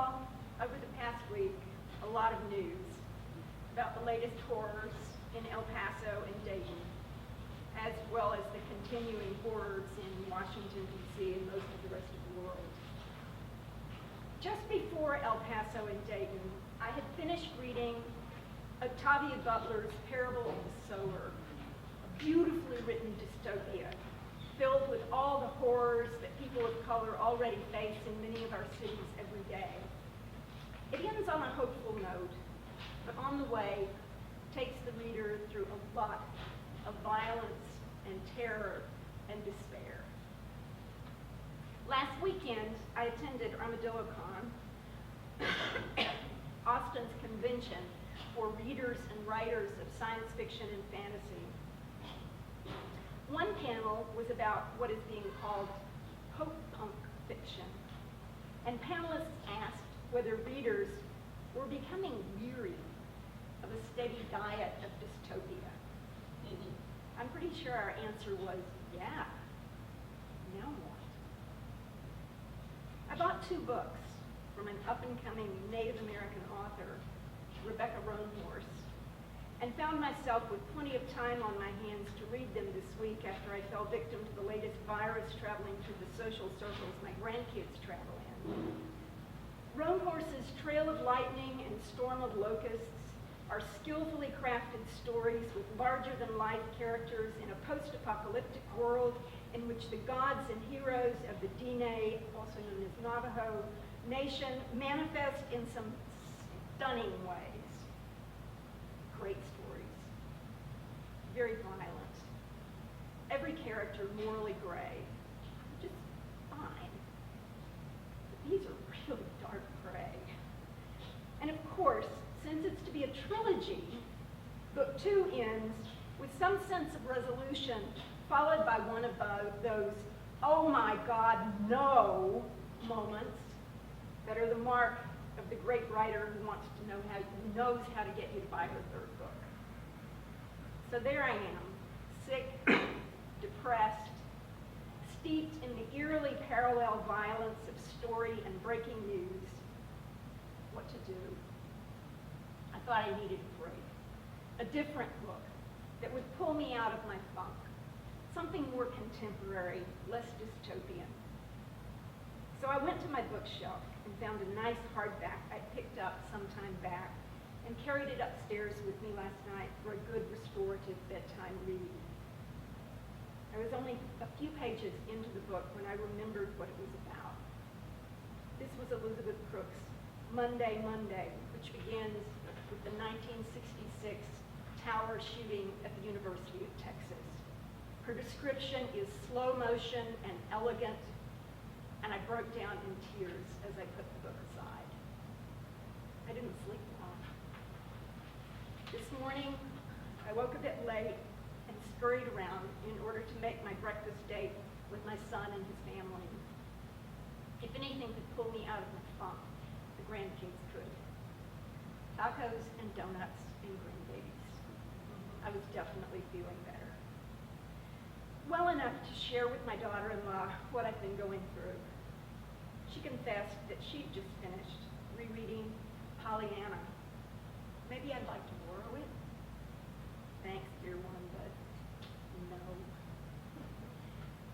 saw over the past week a lot of news about the latest horrors in El Paso and Dayton, as well as the continuing horrors in Washington, D.C. and most of the rest of the world. Just before El Paso and Dayton, I had finished reading Octavia Butler's Parable of the Sower, a beautifully written dystopia filled with all the horrors that people of color already face in many of our cities every day. It ends on a hopeful note, but on the way takes the reader through a lot of violence and terror and despair. Last weekend, I attended ArmadilloCon, Austin's convention for readers and writers of science fiction and fantasy. One panel was about what is being called post-punk fiction, and panelists asked whether readers were becoming weary of a steady diet of dystopia. I'm pretty sure our answer was, yeah, now what? I bought 2 books from an up-and-coming Native American author, Rebecca Roanhorse, and found myself with plenty of time on my hands to read them this week after I fell victim to the latest virus traveling through the social circles my grandkids travel in. Roanhorse's Trail of Lightning and Storm of Locusts are skillfully crafted stories with larger-than-life characters in a post-apocalyptic world in which the gods and heroes of the Diné, also known as Navajo, nation manifest in some stunning ways. Great stories, very violent, every character morally gray, which is fine, but these are really dark gray. And of course, since it's to be a trilogy, book 2 ends with some sense of resolution, followed by one of those, oh my God, no moments that are the mark of the great writer who wants to know who knows how to get you to buy her 3rd book. So there I am, sick, depressed, steeped in the eerily parallel violence of story and breaking news. What to do? I thought I needed a break, a different book that would pull me out of my funk, something more contemporary, less dystopian. So I went to my bookshelf and found a nice hardback I picked up some time back and carried it upstairs with me last night for a good restorative bedtime read. I was only a few pages into the book when I remembered what it was about. This was Elizabeth Crook's Monday, Monday, which begins with the 1966 tower shooting at the University of Texas. Her description is slow motion and elegant, and I broke down in tears as I put the book aside. I didn't sleep well. This morning, I woke a bit late and scurried around in order to make my breakfast date with my son and his family. If anything could pull me out of my funk, the grandkids could. Tacos and donuts and grandbabies. I was definitely feeling better. Well enough to share with my daughter-in-law what I've been going through. She confessed that she'd just finished rereading Pollyanna. Maybe I'd like to borrow it? Thanks, dear one, but no.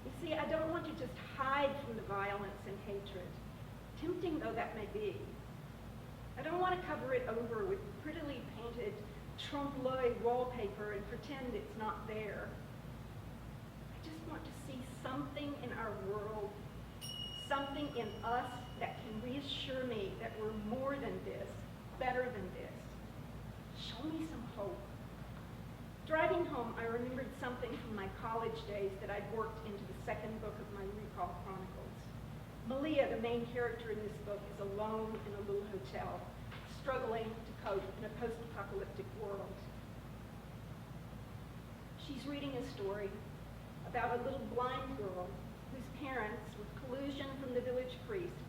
You see, I don't want to just hide from the violence and hatred, tempting though that may be. I don't want to cover it over with prettily painted trompe-l'oeil wallpaper and pretend it's not there. I just want to see something in our world, something in us that can reassure me that we're more than this, better than this. Show me some hope. Driving home, I remembered something from my college days that I'd worked into the 2nd book of my Recall Chronicles. Malia, the main character in this book, is alone in a little hotel, struggling to cope in a post-apocalyptic world. She's reading a story about a little blind girl whose parents, with collusion from the village priest,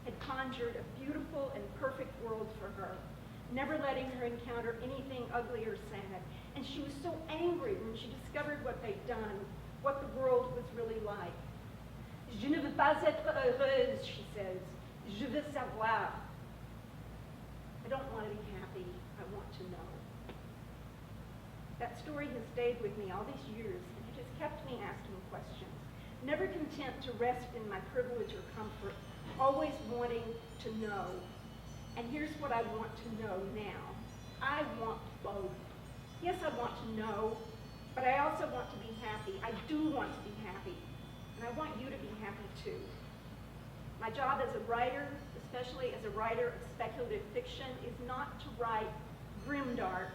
had conjured a beautiful and perfect world for her, never letting her encounter anything ugly or sad. And she was so angry when she discovered what they'd done, what the world was really like. Je ne veux pas être heureuse, she says. Je veux savoir. I don't want to be happy. I want to know. That story has stayed with me all these years, and it has kept me asking questions. Never content to rest in my privilege or comfort, always wanting to know. And here's what I want to know now. I want both. Yes, I want to know, but I also want to be happy. I do want to be happy, and I want you to be happy too. My job as a writer, especially as a writer of speculative fiction, is not to write grimdark,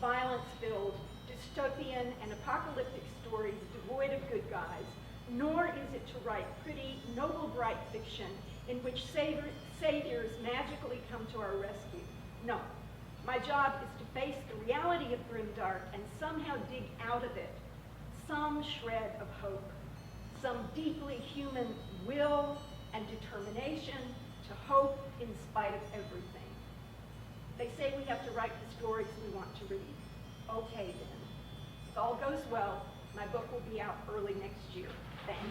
violence-filled, dystopian, and apocalyptic stories devoid of good guys, nor is it to write pretty, noble, bright fiction in which saviors magically come to our rescue. No. My job is to face the reality of grimdark and somehow dig out of it some shred of hope, some deeply human will and determination to hope in spite of everything. They say we have to write the stories we want to read. Okay then. If all goes well, my book will be out early next year. Thanks.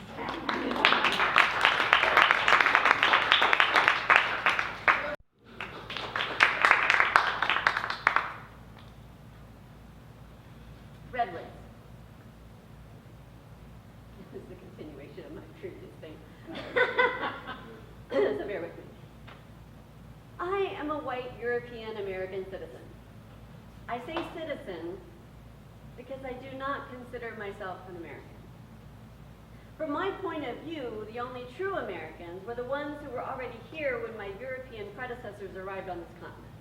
Redwood. This is the continuation of my previous thing. So bear with me. I am a white European American citizen. I say citizen because I do not consider myself an American. From my point of view, the only true Americans were the ones who were already here when my European predecessors arrived on this continent.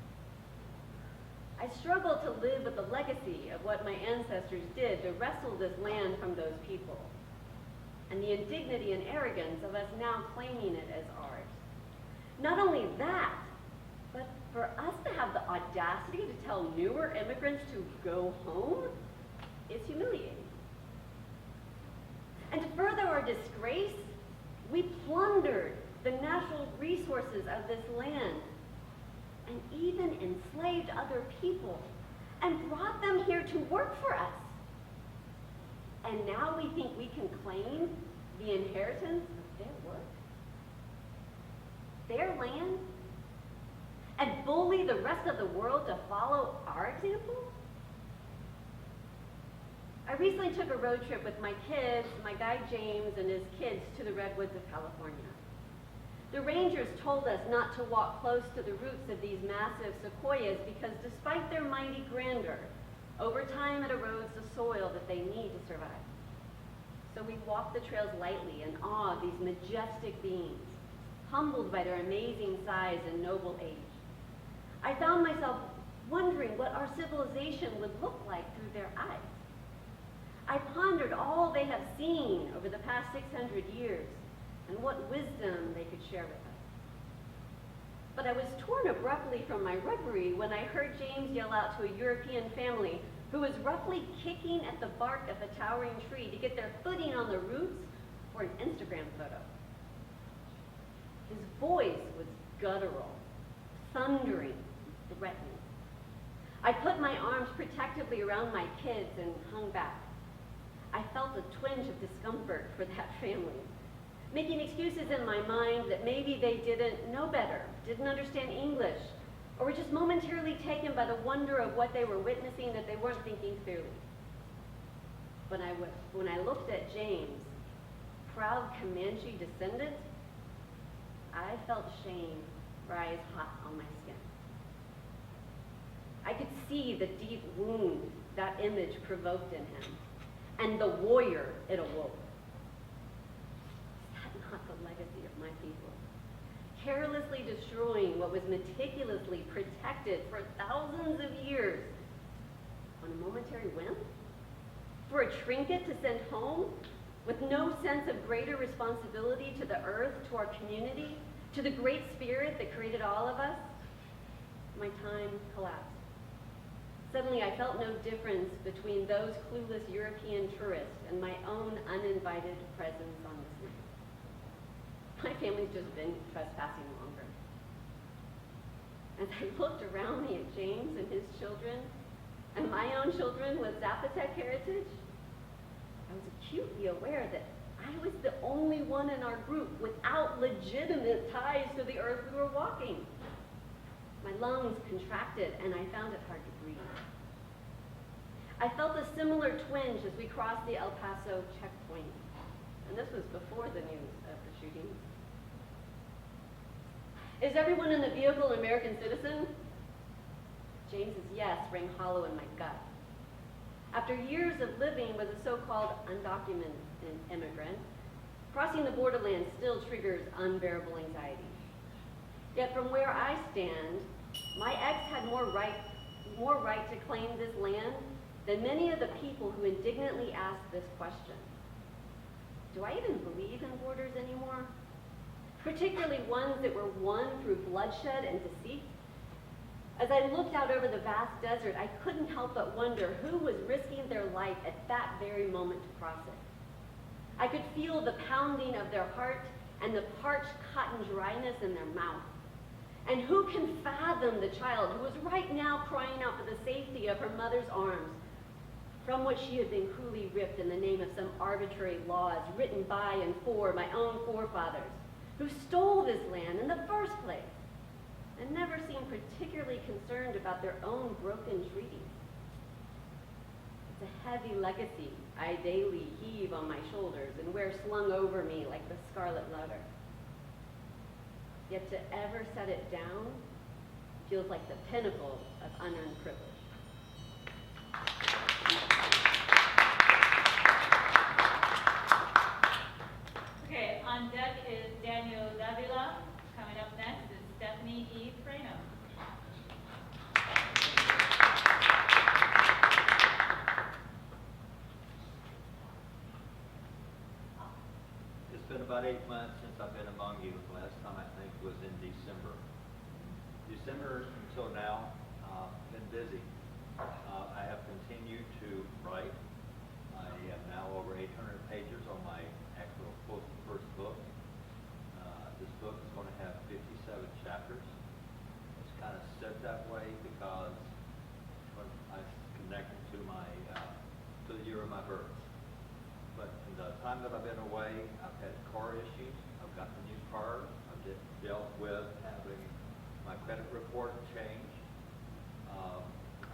I struggle to live with the legacy of what my ancestors did to wrestle this land from those people, and the indignity and arrogance of us now claiming it as ours. Not only that, but for us to have the audacity to tell newer immigrants to go home is humiliating. And to further our disgrace, we plundered the natural resources of this land and even enslaved other people and brought them here to work for us. And now we think we can claim the inheritance of their work, their land, and bully the rest of the world to follow our example? I recently took a road trip with my kids, my guide James and his kids, to the redwoods of California. The rangers told us not to walk close to the roots of these massive sequoias because despite their mighty grandeur, over time it erodes the soil that they need to survive. So we walked the trails lightly in awe of these majestic beings, humbled by their amazing size and noble age. I found myself wondering what our civilization would look like through their eyes. I pondered all they have seen over the past 600 years and what wisdom they could share with us. But I was torn abruptly from my reverie when I heard James yell out to a European family who was roughly kicking at the bark of a towering tree to get their footing on the roots for an Instagram photo. His voice was guttural, thundering, threatening. I put my arms protectively around my kids and hung back. I felt a twinge of discomfort for that family, making excuses in my mind that maybe they didn't know better, didn't understand English, or were just momentarily taken by the wonder of what they were witnessing that they weren't thinking clearly. When I looked at James, proud Comanche descendant, I felt shame rise hot on my skin. I could see the deep wound that image provoked in him, and the warrior it awoke. Is that not the legacy of my people? Carelessly destroying what was meticulously protected for thousands of years on a momentary whim? For a trinket to send home with no sense of greater responsibility to the earth, to our community, to the great spirit that created all of us? My time collapsed. Suddenly I felt no difference between those clueless European tourists and my own uninvited presence on this land. My family's just been trespassing longer. As I looked around me at James and his children, and my own children with Zapotec heritage, I was acutely aware that I was the only one in our group without legitimate ties to the earth we were walking. My lungs contracted, and I found it hard to breathe. I felt a similar twinge as we crossed the El Paso checkpoint, and this was before the news of the shooting. Is everyone in the vehicle an American citizen? James's yes rang hollow in my gut. After years of living with a so-called undocumented immigrant, crossing the borderland still triggers unbearable anxiety. Yet from where I stand, my ex had more right to claim this land than many of the people who indignantly asked this question. Do I even believe in borders anymore? Particularly ones that were won through bloodshed and deceit? As I looked out over the vast desert, I couldn't help but wonder who was risking their life at that very moment to cross it. I could feel the pounding of their heart and the parched cotton dryness in their mouth. And who can fathom the child who was right now crying out for the safety of her mother's arms, from which she had been cruelly ripped in the name of some arbitrary laws written by and for my own forefathers, who stole this land in the first place and never seemed particularly concerned about their own broken treaties. It's a heavy legacy I daily heave on my shoulders and wear slung over me like the scarlet letter. Yet to ever set it down feels like the pinnacle of unearned privilege. Okay, on deck is Daniel Davila. Coming up next is Stephanie E. Freno. It's been about 8 months since I've been among you. The last time I think was in December. December until now, been busy. I have continued to write. I have now over 800 pages on my actual first book. This book is going to have 57 chapters. It's kind of set that way because when I connected to to the year of my birth. But in the time that I've been away, I've had car issues. I've gotten a new car. I've dealt with having my credit report changed.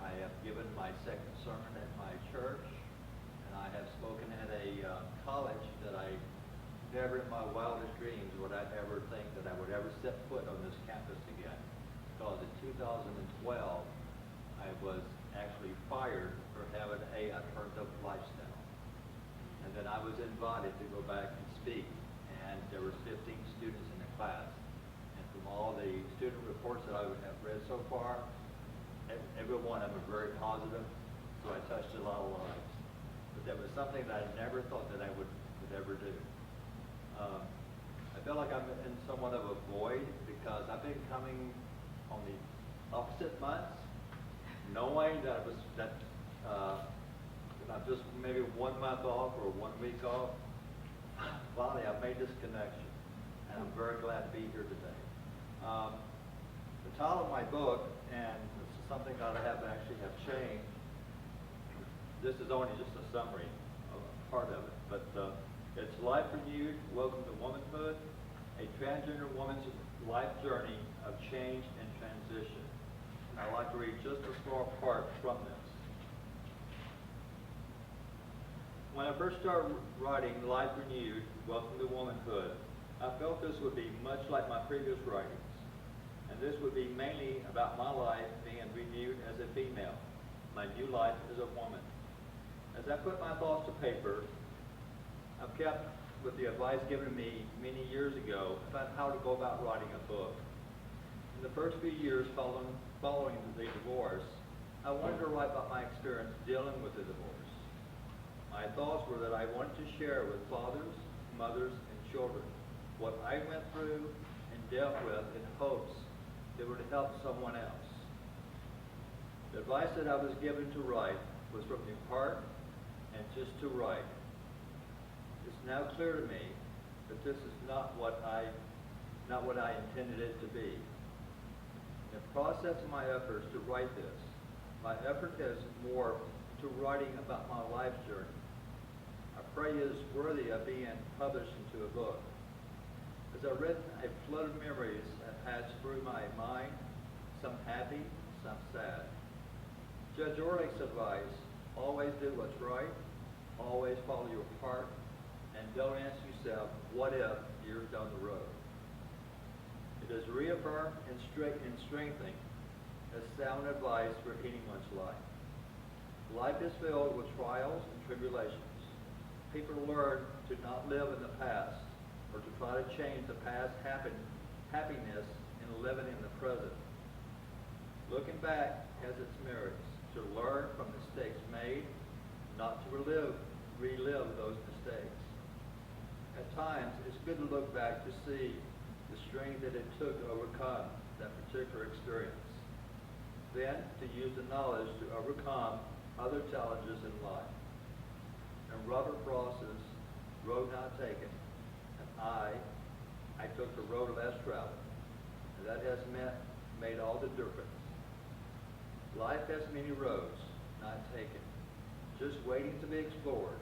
I have given my second sermon at my church, and I have spoken at a college that I never in my wildest dreams would I ever think that I would ever set foot on this campus again. Because in 2012, I was actually fired for having a turned up lifestyle. And then I was invited to go back and speak, and there were 15 students in the class. And from all the student reports that I have read so far, every one of them are very positive, so I touched a lot of lives. But that was something that I never thought that I would ever do. I feel like I'm in somewhat of a void because I've been coming on the opposite months, knowing that I'm just maybe 1 month off or 1 week off. Finally, I've made this connection, and I'm very glad to be here today. The title of my book, and this is something that I have changed. This is only just a summary of a part of it, but it's Life Renewed, Welcome to Womanhood, a transgender woman's life journey of change and transition. And I'd like to read just a small part from this. When I first started writing Life Renewed, Welcome to Womanhood, I felt this would be much like my previous writings. And this would be mainly about my life being renewed as a female, my new life as a woman. As I put my thoughts to paper, I've kept with the advice given to me many years ago about how to go about writing a book. In the first few years following the divorce, I wanted to write about my experience dealing with the divorce. My thoughts were that I wanted to share with fathers, mothers, and children what I went through and dealt with in hopes that it would help someone else. The advice that I was given to write was from the heart and just to write. It's now clear to me that this is not what I intended it to be. In the process of my efforts to write this, my effort has morphed to writing about my life journey. I pray it is worthy of being published into a book. As I've written, a flood of memories have passed through my mind some happy, some sad. Judge Orlick's advice, always do what's right, always follow your heart, and don't ask yourself, what if, years down the road. It is reaffirmed and strengthening as sound advice for anyone's life. Life is filled with trials and tribulations. People learn to not live in the past or to try to change the past happiness and living in the present. Looking back has its merits, to learn from mistakes made, not to relive those mistakes. At times, it's good to look back to see the strength that it took to overcome that particular experience. Then, to use the knowledge to overcome other challenges in life. And Robert Frost's road not taken, and I took the road less traveled. And that has made all the difference. Life has many roads not taken, just waiting to be explored.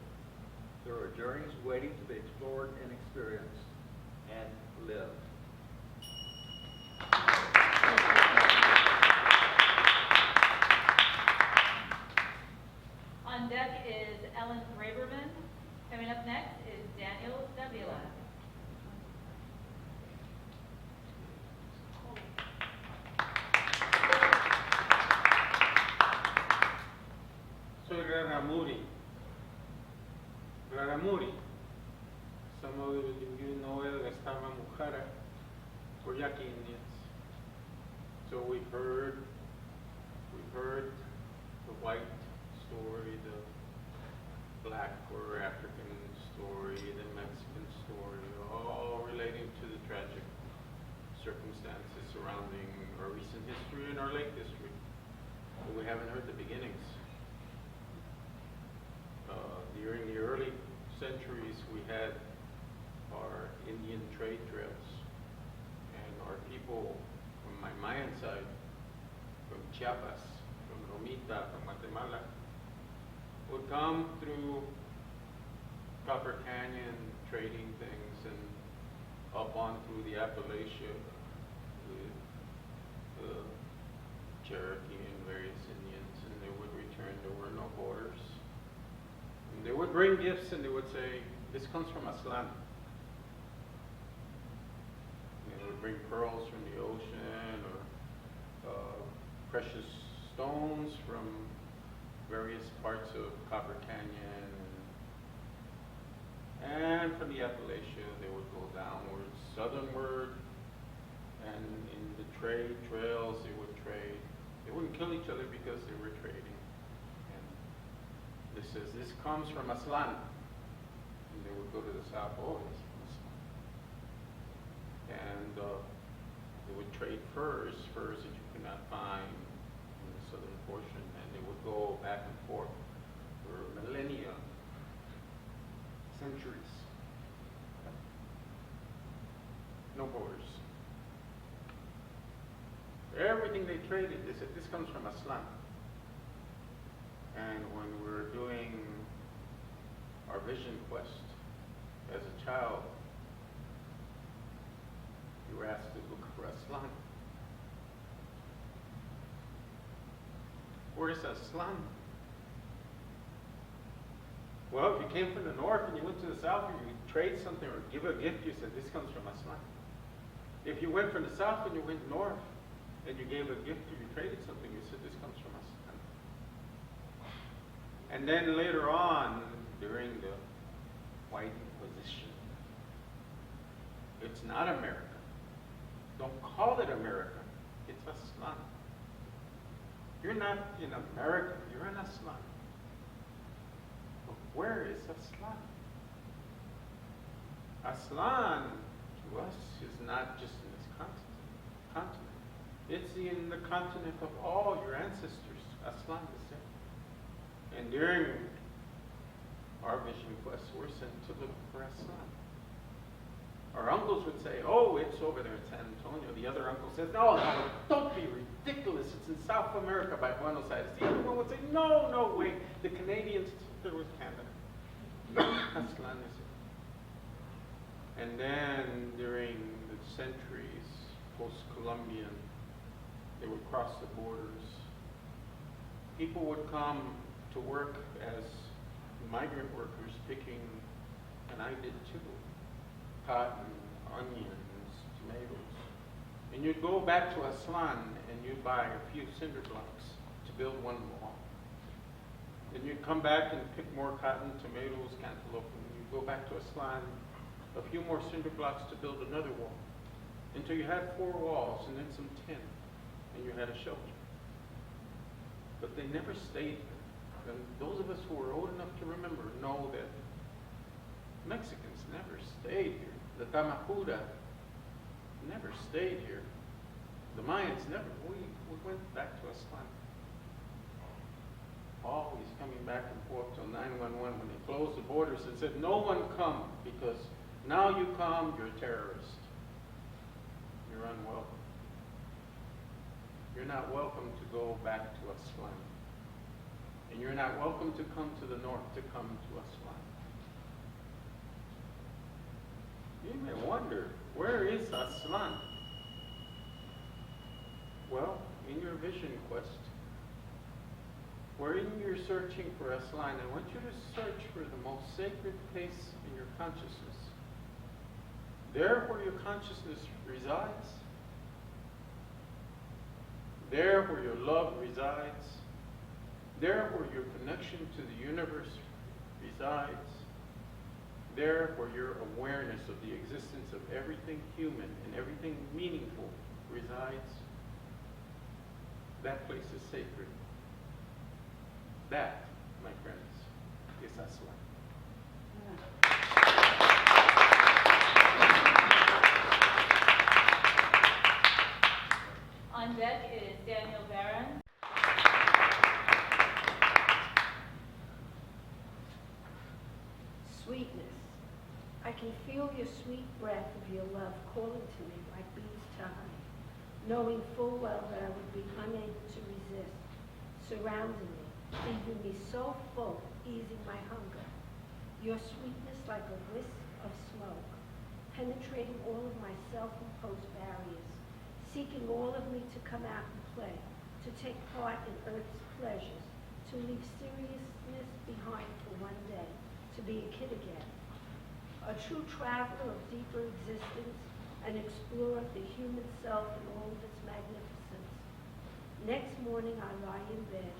There are journeys waiting to be explored and experienced and lived. On deck is Ellen Braverman. Coming up next is Daniel Davila. Soy Raramuri. Some of you know it as Kahura or Yaqui Indians. So we've heard the white story, the black or African story, the Mexican story, all relating to the tragic circumstances surrounding our recent history and our late history. But we haven't heard the beginnings. During the early centuries, we had our Indian trade trails, and our people from my Mayan side, from Chiapas, from Romita, from Guatemala, would come through Copper Canyon trading things and up on through the Appalachia with the Cherokee and various Indians, and they would return. There were no borders. And they would bring gifts and they would say, this comes from Aslan. They would bring pearls from the ocean or precious stones from various parts of Copper Canyon. And from the Appalachia, they would go downwards, southernward, and in the trade trails, they would trade. They wouldn't kill each other because they were trading. This says, this comes from Aslan. And they would go to the south, oh, it's from Aslan. And they would trade furs that you could not find in the southern portion. And they would go back and forth for millennia, centuries. No borders. Everything they traded, they said, this comes from Aslan. And when we were doing our vision quest as a child, you were asked to look for Aslan. Where is Aslan? Well, if you came from the north and you went to the south, and you trade something or give a gift, you said, this comes from Aslan. If you went from the south and you went north and you gave a gift or you traded something, you said, this comes from Aslan. And then later on, during the White Inquisition, it's not America. Don't call it America. It's Aslan. You're not in America. You're in Aslan. But where is Aslan? Aslan, to us, is not just in this continent. It's in the continent of all your ancestors. Aslan is there. And during our vision quest, we're sent to look for Aslan. Our uncles would say, oh, it's over there in San Antonio. The other uncle says, no, don't be ridiculous. It's in South America by Buenos Aires. The other one would say, no way. The Canadians, there was Canada. Aslan is it. And then during the centuries, post-Columbian, they would across the borders. People would come to work as migrant workers picking, and I did too, cotton, onions, tomatoes. And you'd go back to Aslan and you'd buy a few cinder blocks to build one wall. Then you'd come back and pick more cotton, tomatoes, cantaloupe, and you'd go back to Aslan, a few more cinder blocks to build another wall, until you had 4 walls and then some tin, and you had a shelter. But they never stayed there. And those of us who are old enough to remember know that Mexicans never stayed here. The Kahura never stayed here. The Mayans never. We went back to Aslan. Always coming back and forth till 911 when they closed the borders and said, no one come, because now you come, you're a terrorist. You're unwelcome. You're not welcome to go back to Aslan. And you're not welcome to come to the north to come to Aslan. You may wonder, where is Aslan? Well, in your vision quest, wherein you're searching for Aslan, I want you to search for the most sacred place in your consciousness. There where your consciousness resides, there where your love resides, there where your connection to the universe resides, there where your awareness of the existence of everything human and everything meaningful resides, that place is sacred. That, my friends, is Aslan. On deck is Daniel Barron. Sweetness. I can feel your sweet breath of your love calling to me like bees to honey, knowing full well that I would be unable to resist, surrounding me, leaving me so full, easing my hunger. Your sweetness like a wisp of smoke, penetrating all of my self-imposed barriers, seeking all of me to come out and play, to take part in earth's pleasures, to leave seriousness behind for one day, to be a kid again. A true traveler of deeper existence, an explorer of the human self in all of its magnificence. Next morning I lie in bed,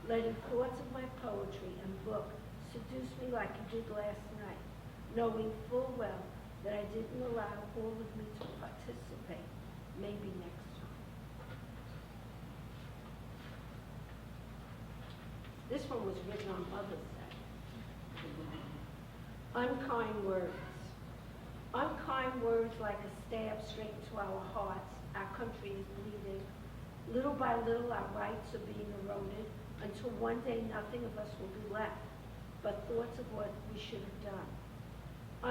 letting thoughts of my poetry and book seduce me like it did last night, knowing full well that I didn't allow all of me to participate. Maybe next time. This one was written on Mother's Day. Unkind words. Unkind words like a stab straight into our hearts. Our country is bleeding. Little by little, our rights are being eroded until one day nothing of us will be left but thoughts of what we should have done.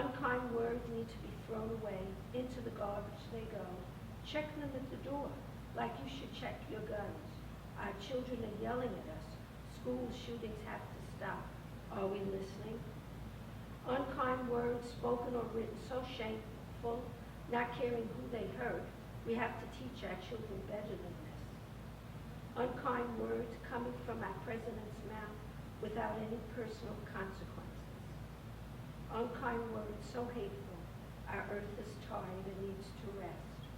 Unkind words need to be thrown away. Into the garbage they go. Check them at the door, like you should check your guns. Our children are yelling at us. School shootings have to stop. Are we listening? Unkind words spoken or written so shameful, not caring who they hurt. We have to teach our children better than this. Unkind words coming from our president's mouth without any personal consequences. Unkind words so hateful, our earth is tired and needs to rest.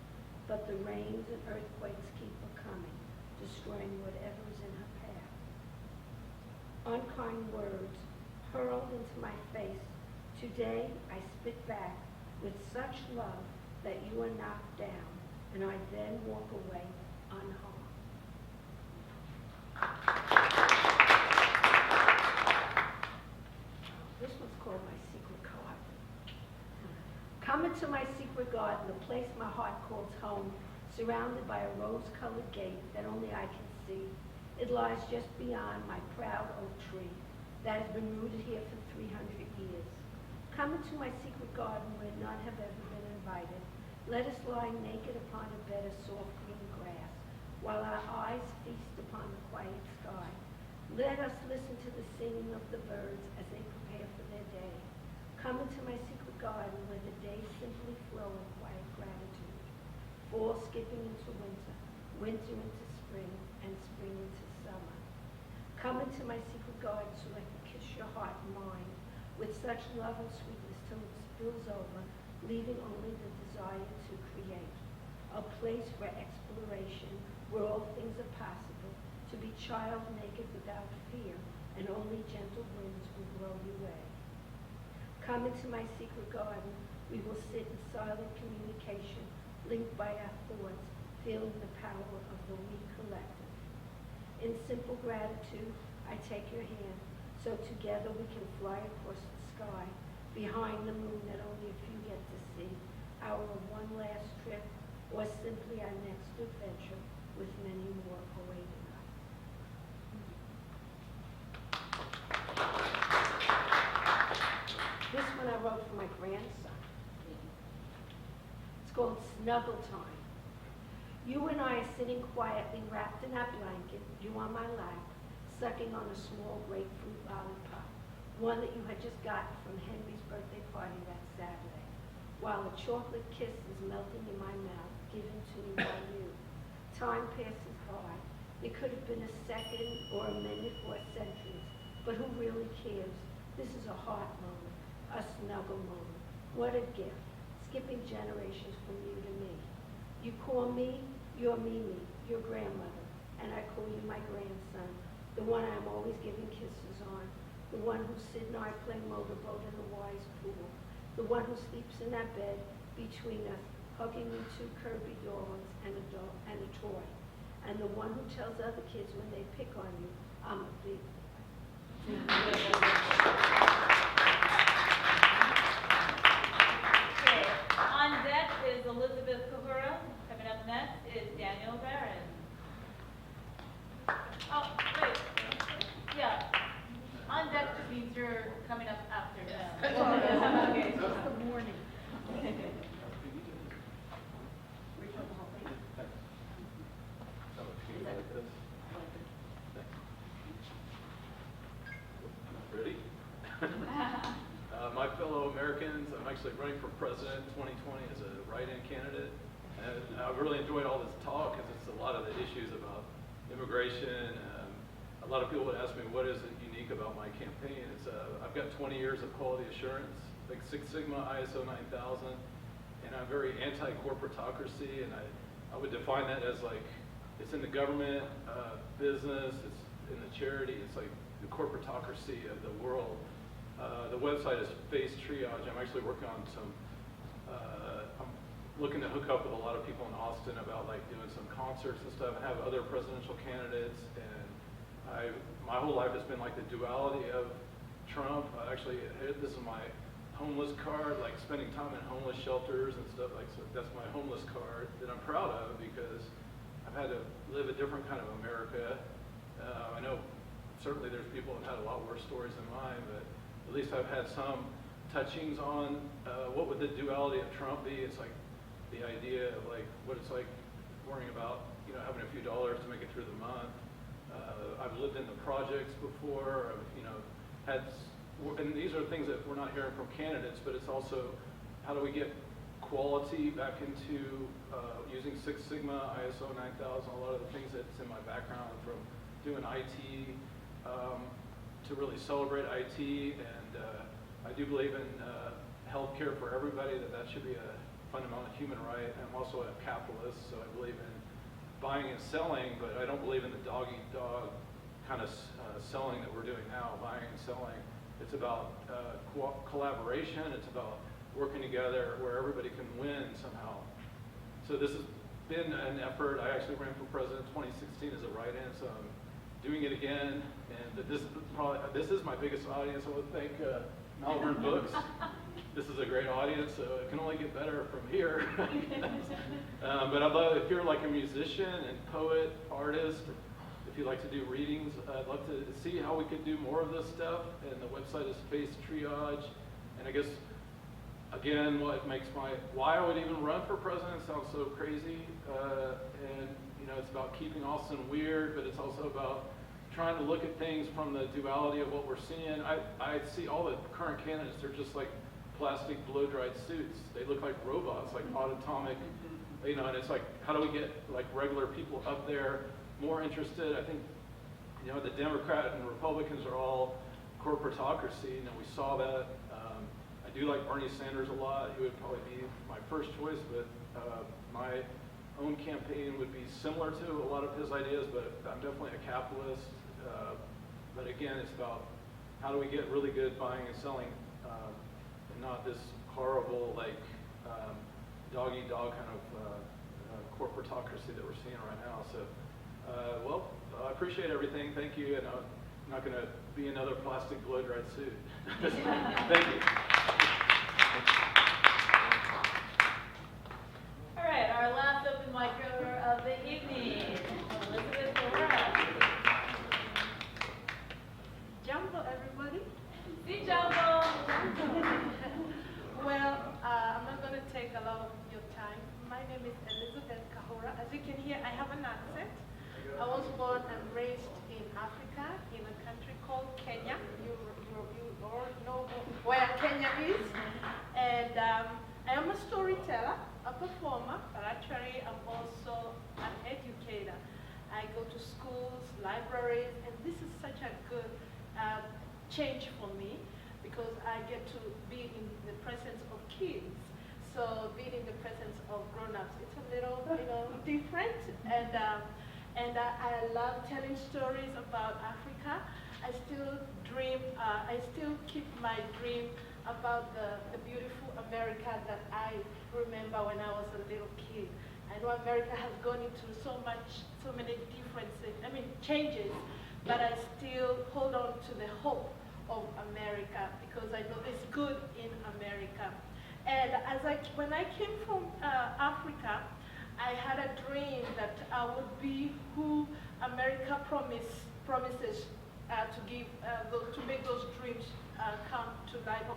But the rains and earthquakes keep coming, destroying whatever is in her path. Unkind words hurled into my face. Today I spit back with such love that you are knocked down, and I then walk away unharmed. This one's called My Secret Garden. Come into my secret garden, the place my heart calls home, surrounded by a rose-colored gate that only I can see. It lies just beyond my proud oak tree that has been rooted here for 300 years. Come into my secret garden where none have ever been invited. Let us lie naked upon a bed of soft green grass, while our eyes feast upon the quiet sky. Let us listen to the singing of the birds as they prepare for their day. Come into my secret garden where the days simply flow in quiet gratitude. Fall skipping into winter, winter into spring. spring and spring into summer. Come into my secret garden so I can kiss your heart and mind with such love and sweetness till it spills over, leaving only the desire to create. A place for exploration where all things are possible, to be child naked without fear, and only gentle winds will blow you away. Come into my secret garden, we will sit in silent communication, linked by our thoughts, feeling the power of the we collective. In simple gratitude, I take your hand, so together we can fly across the sky, behind the moon that only a few get to see, our one last trip, or simply our next adventure, with many more awaiting us. This one I wrote for my grandson. It's called Snuggle Time. You and I are sitting quietly wrapped in our blanket, you on my lap, sucking on a small grapefruit lollipop, one that you had just gotten from Henry's birthday party that Saturday, while a chocolate kiss is melting in my mouth, given to me by you. Time passes by. It could have been a second or a minute or centuries, but who really cares? This is a heart moment, a snuggle moment. What a gift, skipping generations from you to me. You call me your Mimi, your grandmother, and I call you my grandson, the one I'm always giving kisses on, the one who Sid and I play motorboat in the Wise pool, the one who sleeps in that bed between us, hugging you two Kirby dogs and a toy, and the one who tells other kids when they pick on you, I'm a big. Okay, on deck is Elizabeth Kahura. Coming up next is Daniel Barron. Oh, wait. Yeah. On deck just means you're coming up after that. Okay. It's the morning. Ready? My fellow Americans, I'm actually running for president 2020 as a write-in candidate. And I've really enjoyed all this talk because it's a lot of the issues about immigration. A lot of people would ask me, what is unique about my campaign? It's, I've got 20 years of quality assurance, like Six Sigma, ISO 9000, and I'm very anti-corporatocracy, and I would define that as like, it's in the government, business, it's in the charity, it's like the corporatocracy of the world. The website is Face Triage. I'm actually working on some, I'm looking to hook up with a lot of people in Austin about like doing some concerts and stuff, and have other presidential candidates. And my whole life has been like the duality of Trump. Actually, this is my homeless card, like spending time in homeless shelters and stuff like so. That's my homeless card that I'm proud of because I've had to live a different kind of America. I know certainly there's people who've had a lot worse stories than mine, but at least I've had some touchings on what would the duality of Trump be. It's like the idea of like what it's like worrying about, you know, having a few dollars to make it through the month. I've lived in the projects before. I've, you know, had, and these are things that we're not hearing from candidates, but it's also how do we get quality back into using Six Sigma, ISO 9000, a lot of the things that's in my background from doing IT, to really celebrate IT, and I do believe in healthcare for everybody, that should be a fundamental human right. I'm also a capitalist, so I believe in buying and selling, but I don't believe in the dog-eat-dog kind of selling that we're doing now, buying and selling. It's about collaboration, it's about working together where everybody can win somehow. So this has been an effort. I actually ran for president in 2016 as a write-in, so I'm doing it again. And this is my biggest audience. I would thank Malvern Books. This is a great audience, so it can only get better from here. But I'd love, if you're like a musician and poet, artist, if you like to do readings, I'd love to see how we could do more of this stuff. And the website is Face Triage. And I guess, again, why I would even run for president sounds so crazy. And, you know, it's about keeping Austin weird, but it's also about trying to look at things from the duality of what we're seeing. I see all the current candidates, they're just like plastic blow-dried suits. They look like robots, like autonomic you know, and it's like, how do we get like regular people up there more interested? I think, you know, the Democrat and the Republicans are all corporatocracy, and we saw that. I do like Bernie Sanders a lot. He would probably be my first choice, but my own campaign would be similar to a lot of his ideas, but I'm definitely a capitalist. But again, it's about how do we get really good buying and selling, and not this horrible, like, dog-eat-dog kind of corporatocracy that we're seeing right now. So, well, I appreciate everything. Thank you, and I'm not going to be another plastic blow-dried suit. Thank you. All right, our last open mic of the evening, Elizabeth Kahura. Jumbo, everybody. See Jumbo. Well, I'm not going to take a lot of your time. My name is Elizabeth Kahura. As you can hear, I have an accent. I was born and raised in Africa, in a country called Kenya. You all know where Kenya is. And I am a storyteller, a performer, but actually I'm also an educator. I go to schools, libraries, and this is such a good change for me because I get to be in the presence of kids. So being in the presence of grown-ups, it's a little, different. And I love telling stories about Africa. I still dream, I still keep my dream about the beautiful America that I remember when I was a little kid. I know America has gone into so many differences, changes, but I still hold on to the hope of America because I know there's good in America. And when I came from Africa, I had a dream that I would be who America promises to give, to make those dreams come to life or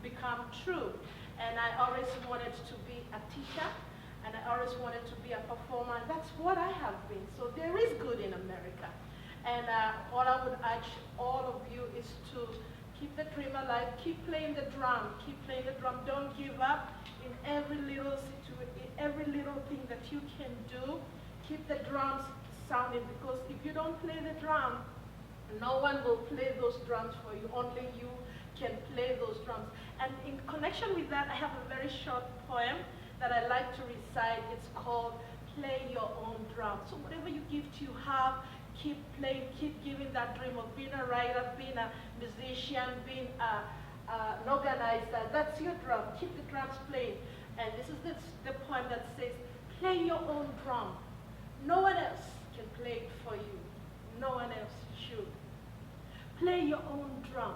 become true. And I always wanted to be a teacher, and I always wanted to be a performer, and that's what I have been. So there is good in America. And what I would urge all of you is to keep the dream alive, keep playing the drum, don't give up in every little situation, every little thing that you can do. Keep the drums sounding, because if you don't play the drum, no one will play those drums for you. Only you can play those drums. And in connection with that, I have a very short poem that I like to recite. It's called Play Your Own Drum. So whatever you gift you have, keep playing, keep giving that dream of being a writer, being a musician, being an organizer. That's your drum. Keep the drums playing. And this is the poem that says, play your own drum. No one else can play it for you. No one else should. Play your own drum.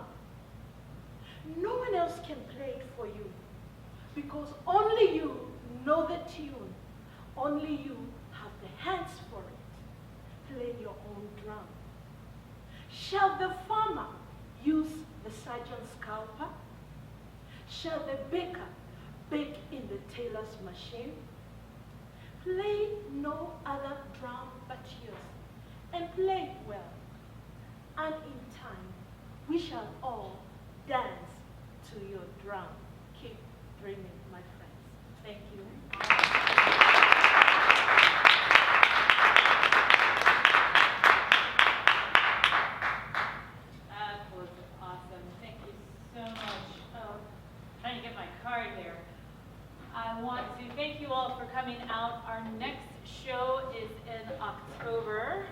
No one else can play it for you, because only you know the tune. Only you have the hands for it. Play your own drum. Shall the farmer use the surgeon's scalpel? Shall the baker bake in the tailor's machine? Play no other drum but yours, and play well. And in time, we shall all dance to your drum. Keep dreaming, my friends. Thank you. That was awesome. Thank you so much. Trying to get my card here. I want to thank you all for coming out. Our next show is in October.